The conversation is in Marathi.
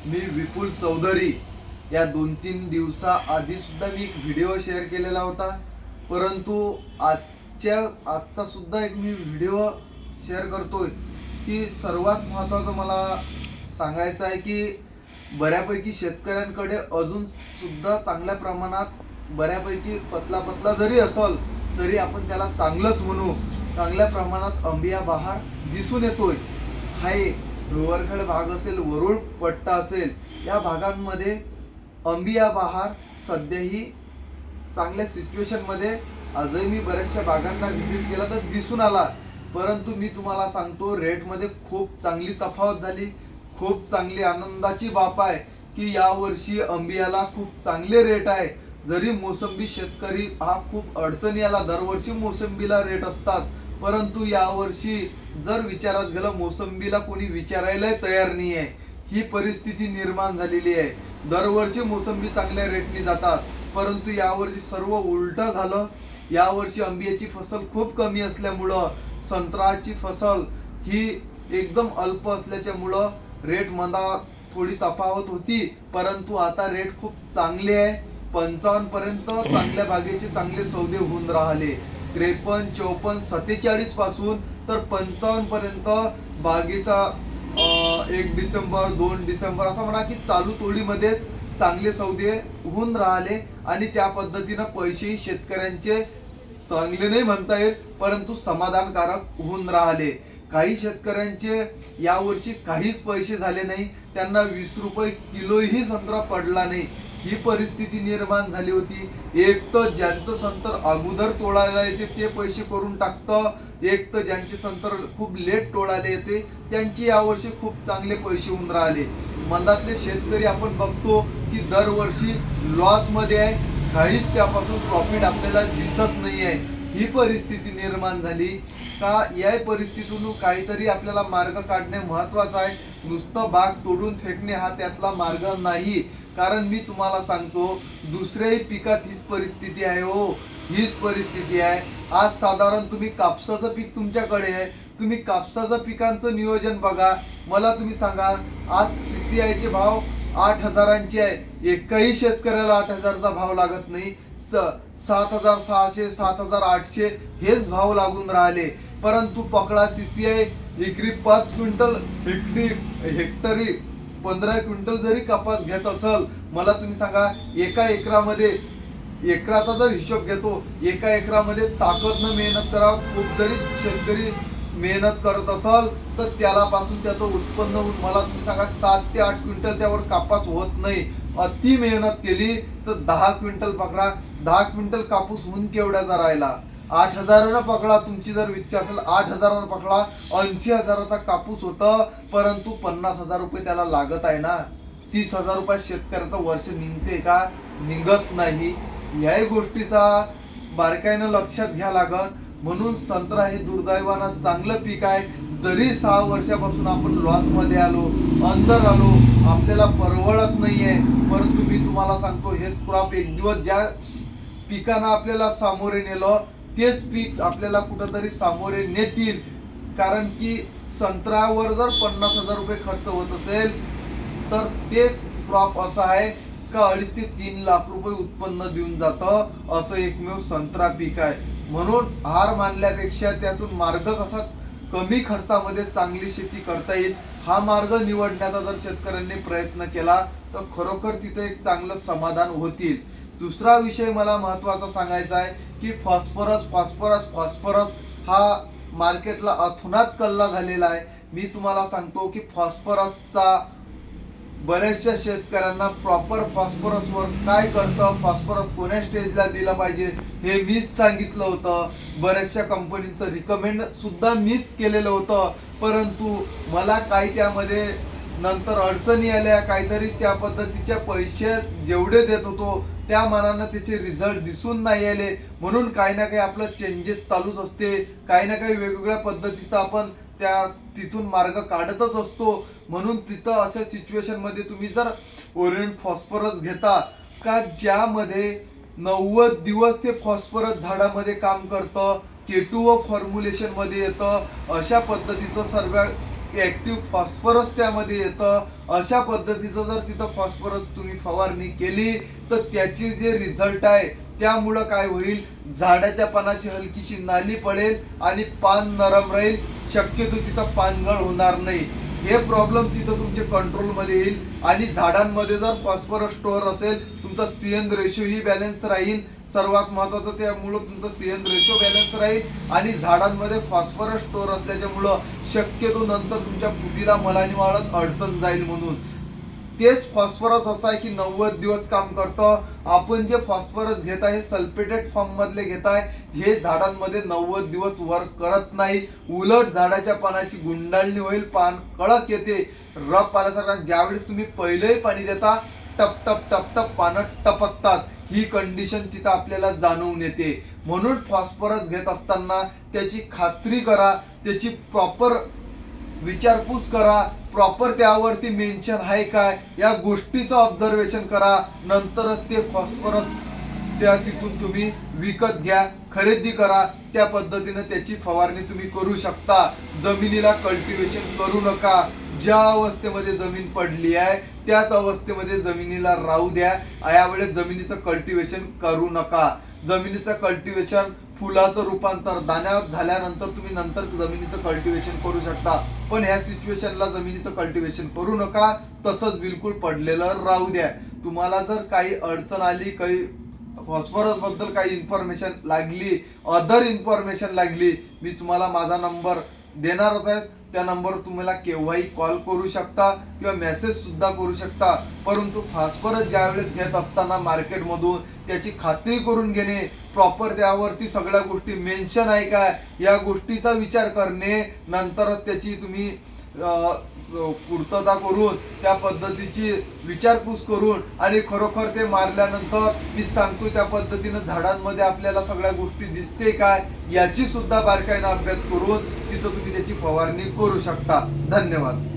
मी विपुल चौधरी या 2-3 दिवसाआधी सुद्धा मी एक व्हिडिओ शेअर केलेला होता, परंतु आजचा सुद्धा एक मी व्हिडिओ शेअर करतोय की सर्वात महत्त्वाचं मला सांगायचं आहे की बऱ्यापैकी शेतकऱ्यांकडे अजून सुद्धा चांगल्या प्रमाणात बऱ्यापैकी पतला जरी असेल तरी आपण त्याला चांगलंच म्हणू, चांगल्या प्रमाणात अंबिया बहार दिसून येतोय. हाय डोंगरखेड भाग असेल, वरुड पट्टा असेल, या भागांमध्ये अंबिया बहार सध्याही चांगल्या सिच्युएशनमध्ये आजही मी बऱ्याचशा बागांना व्हिजिट केला तर दिसून आला. परंतु मी तुम्हाला सांगतो रेटमध्ये खूप चांगली तफावत झाली. खूप चांगली आनंदाची बाब आहे की यावर्षी अंबियाला खूप चांगले रेट आहे. जरी मोसंबी शेतकरी हा खूप अडचणी आला, दरवर्षी मोसंबीला रेट असतात, परंतु यावर्षी जर विचारात गेलं मोसंबीला कोणी विचारायला तयार नाही आहे. ही परिस्थिती निर्माण झालेली आहे. दरवर्षी मोसंबी चांगल्या रेटने जातात, परंतु यावर्षी सर्व उलट झालं. यावर्षी आंब्याची फसल खूप कमी असल्यामुळं, संत्र्याची फसल ही एकदम अल्प असल्याच्यामुळं रेट मध्ये थोडी तफावत होती, परंतु आता रेट खूप चांगले आहे. 55 पर्यंत चांगल्या बागेचे चांगले सौदे होऊन राहिले. 53, 54, 47 पासून तर 55 पर्यंत बागेचा 1 डिसेंबर 2 डिसेंबर असं म्हणा की चालू तोडीमध्येच चांगले सौदे होऊन राहिले आणि त्या पद्धतीनं पैसेही शेतकऱ्यांचे चांगले नाही म्हणता येईल, परंतु समाधानकारक होऊन राहिले. काही शेतकऱ्यांचे यावर्षी काहीच पैसे झाले नाही, त्यांना 20 रुपये किलोही संत्रा पडला नाही. ही परिस्थिती निर्माण झाली होती. एक तर ज्यांचं संतर अगोदर तोडायला येते ते पैसे करून टाकतं, एक तर ज्यांचे संतर खूप लेट तोडायला येते त्यांची यावर्षी खूप चांगले पैसे होऊन राहिले. मंदातले शेतकरी आपण बघतो की दरवर्षी लॉस मध्ये आहे, काहीच त्यापासून प्रॉफिट आपल्याला दिसत नाही आहे. ही परिस्थिती निर्माण झाली का या परिस्थितीतून काहीतरी आपल्याला मार्ग काढणे महत्वाचं आहे. नुसतं बाग तोडून फेकणे हा त्यातला मार्ग नाही. कारण मी तुम्हाला सांगतो दुसऱ्याही पिकात हीच परिस्थिती आहे. हो, हीच परिस्थिती आहे. आज साधारण तुम्ही कापसाचं पीक तुमच्याकडे आहे, तुम्ही कापसाचं पिकांचं नियोजन बघा. मला तुम्ही सांगा आज CCI चे भाव 8,000चे आहे. एकही शेतकऱ्याला 8,000चा भाव लागत नाही. 7,600 7,800 हेच भाव लागून राहिले. परंतु पकडा CCI एकरी 5 क्विंटल हेक्टरी 15 क्विंटल जरी कपास घेत असेल, मला तुम्ही सांगा एका एकरामध्ये एकराचा जर हिशोब घेतो, एका एकरामध्ये ताकदनं मेहनत करा. खूप जरी शेतकरी मेहनत करत असेल तर त्याला पासून त्याचं उत्पन्न होऊन मला तुम्ही सांगा 7 ते 8 क्विंटलच्या वर कापूस होत नाही. अति मेहनत केली तर 10 क्विंटल पकडा, 10 क्विंटल कापूस होऊन केवढ्याचा राहिला? 8,000 पकडा. तुमची जर इच्छा असेल 8,000 पकडा, 80,000चा कापूस होता, परंतु 50,000 रुपये त्याला लागत आहे ना. 30,000 रुपये शेतकऱ्याचं वर्ष निघते का? निघत नाही. याही गोष्टीचा बारकाईनं लक्षात घ्या लागल. म्हणून संत्रा हे दुर्दैवानं चांगलं पीक आहे. जरी 6 वर्षापासून आपण लॉस मध्ये आलो, अंदर आलो, आपल्याला परवडत नाहीये, परंतु मी तुम्हाला सांगतो हेच क्रॉप एक दिवस ज्या पिकांना आपल्याला सामोरे नेलं तेच पीक आपल्याला कुठंतरी सामोरे नेतील. कारण की संत्र्यावर जर 50,000 रुपये खर्च होत असेल तर ते क्रॉप असं आहे का 2.5 ते 3 लाख रुपये उत्पन्न देऊन जातं असं एकमेव संत्रा पीक आहे. म्हणून हार मानल्यापेक्षा त्यातून मार्ग कसा कमी खर्चामध्ये चांगली शेती करता येईल हा मार्ग निवडण्याचा जर शेतकऱ्यांनी प्रयत्न केला तर खरोखर तिथे एक चांगलं समाधान होतील. दुसरा विषय मला महत्त्वाचा सांगायचा आहे की फॉस्फरस हा मार्केटला अथोनात कल्ला झालेला आहे. मी तुम्हाला सांगतो की फॉस्फरसचा बऱ्याचशा शेतकऱ्यांना प्रॉपर फॉस्फरसवर काय करतं, फॉस्फरस कोण्या स्टेजला दिला पाहिजे हे मीच सांगितलं होतं. बऱ्याचशा कंपनीचं रिकमेंड सुद्धा मीच केलेलं होतं, परंतु मला काही त्यामध्ये नंतर अडचणी आल्या. काहीतरी त्या पद्धतीच्या पैसे जेवढे देत होतो त्या मानानं त्याचे रिझल्ट दिसून नाही आले. म्हणून काही ना काही आपलं चेंजेस चालूच असते, काही ना काही वेगवेगळ्या पद्धतीचा आपण तिथून मार्ग काढतच असतो. म्हणून तिथं अशा सिच्युएशन मध्ये तुम्ही जर ओरिएंट फॉस्फरस घेता का ज्यामध्ये 90 दिवस ते फॉस्फरस झाडामध्ये काम करतं, K2O फॉर्म्युलेशन मध्ये येतं, अशा पद्धतीचं सर्व ऍक्टिव्ह फॉस्फरस त्यामध्ये येतं. अशा पद्धतीचं जर तिथं फॉस्फरस तुम्ही फवारणी केली तर त्याची जे रिझल्ट आहे त्यामुळं काय होईल, झाडाच्या पानाची हलकीशी नाली पडेल आणि पान नरम राहील, शक्यतो तिथं पानगळ होणार नाही. हे प्रॉब्लेम तिथं तुमच्या कंट्रोलमध्ये येईल. आणि झाडांमध्ये जर फॉस्फरस स्टोअर असेल, तुमचा सीएन रेशो ही बॅलन्स राहील. सर्वात महत्वाचं त्यामुळं तुमचं सीएन रेशो बॅलन्स राहील आणि झाडांमध्ये फॉस्फरस स्टोअर असल्याच्यामुळं शक्यतो नंतर तुमच्या फुटीला मलानी वाढत अडचण जाईल. म्हणून तेच फॉस्फरस असं आहे की 90 दिवस काम करतं. आपण जे फॉस्फरस घेत आहे सल्फेटेड फॉर्म मधले घेत आहे, हे झाडांमध्ये 90 दिवस वर्क करत नाही. उलट झाडाच्या पानाची गुंडाळणी होईल, पान कळक येते, रफ आल्यासारखा. ज्यावेळेस तुम्ही पहिलेही पाणी देता टप टप टप टप पानं टपकतात, ही कंडिशन तिथं आपल्याला जाणवून येते. म्हणून फॉस्फरस घेत असताना त्याची खात्री करा, त्याची प्रॉपर विचारपूस करा, प्रॉपर त्यावरती मेन्शन आहे काय या गोष्टीचं ऑब्झर्वेशन करा. नंतरच ते फॉस्फरस त्या तिथून तुम्ही विकत घ्या, खरेदी करा. त्या पद्धतीने त्याची फवारणी तुम्ही करू शकता. जमिनीला कल्टिवेशन करू नका. ज्या अवस्थेमध्ये जमीन पडली आहे त्याच अवस्थेमध्ये जमिनीला राहू द्या. यावेळेस जमिनीचं कल्टिवेशन करू नका. जमिनीचं कल्टिवेशन फुलाचं रूपांतर दाण्यावर झाल्यानंतर तुम्ही नंतर जमिनीचं कल्टिवेशन करू शकता, पण ह्या सिच्युएशनला जमिनीचं कल्टिवेशन करू नका. तसंच बिलकुल पडलेलं राहू द्या. तुम्हाला जर काही अडचण आली, काही फॉस्फरस बद्दल काही इन्फॉर्मेशन लागली, अदर इन्फॉर्मेशन लागली, मी तुम्हाला माझा नंबर देणारच आहे. त्या नंबरवर तुम्हाला केव्हाही कॉल करू शकता किंवा मेसेज सुद्धा करू शकता. परंतु फॉस्फरस ज्यावेळेस घेत असताना मार्केटमधून त्याची खात्री करून घेणे, प्रॉपर त्यावरती सगळ्या गोष्टी मेन्शन आहे का या गोष्टीचा विचार करणे, नंतरच त्याची तुम्ही पूर्तता करून त्या पद्धतीची विचारपूस करून आणि खरोखर ते मारल्यानंतर मी सांगतो त्या पद्धतीनं झाडांमध्ये आपल्याला सगळ्या गोष्टी दिसते काय याची सुद्धा बारकाईने अभ्यास करून तिथं तुम्ही त्याची फवारणी करू शकता. धन्यवाद.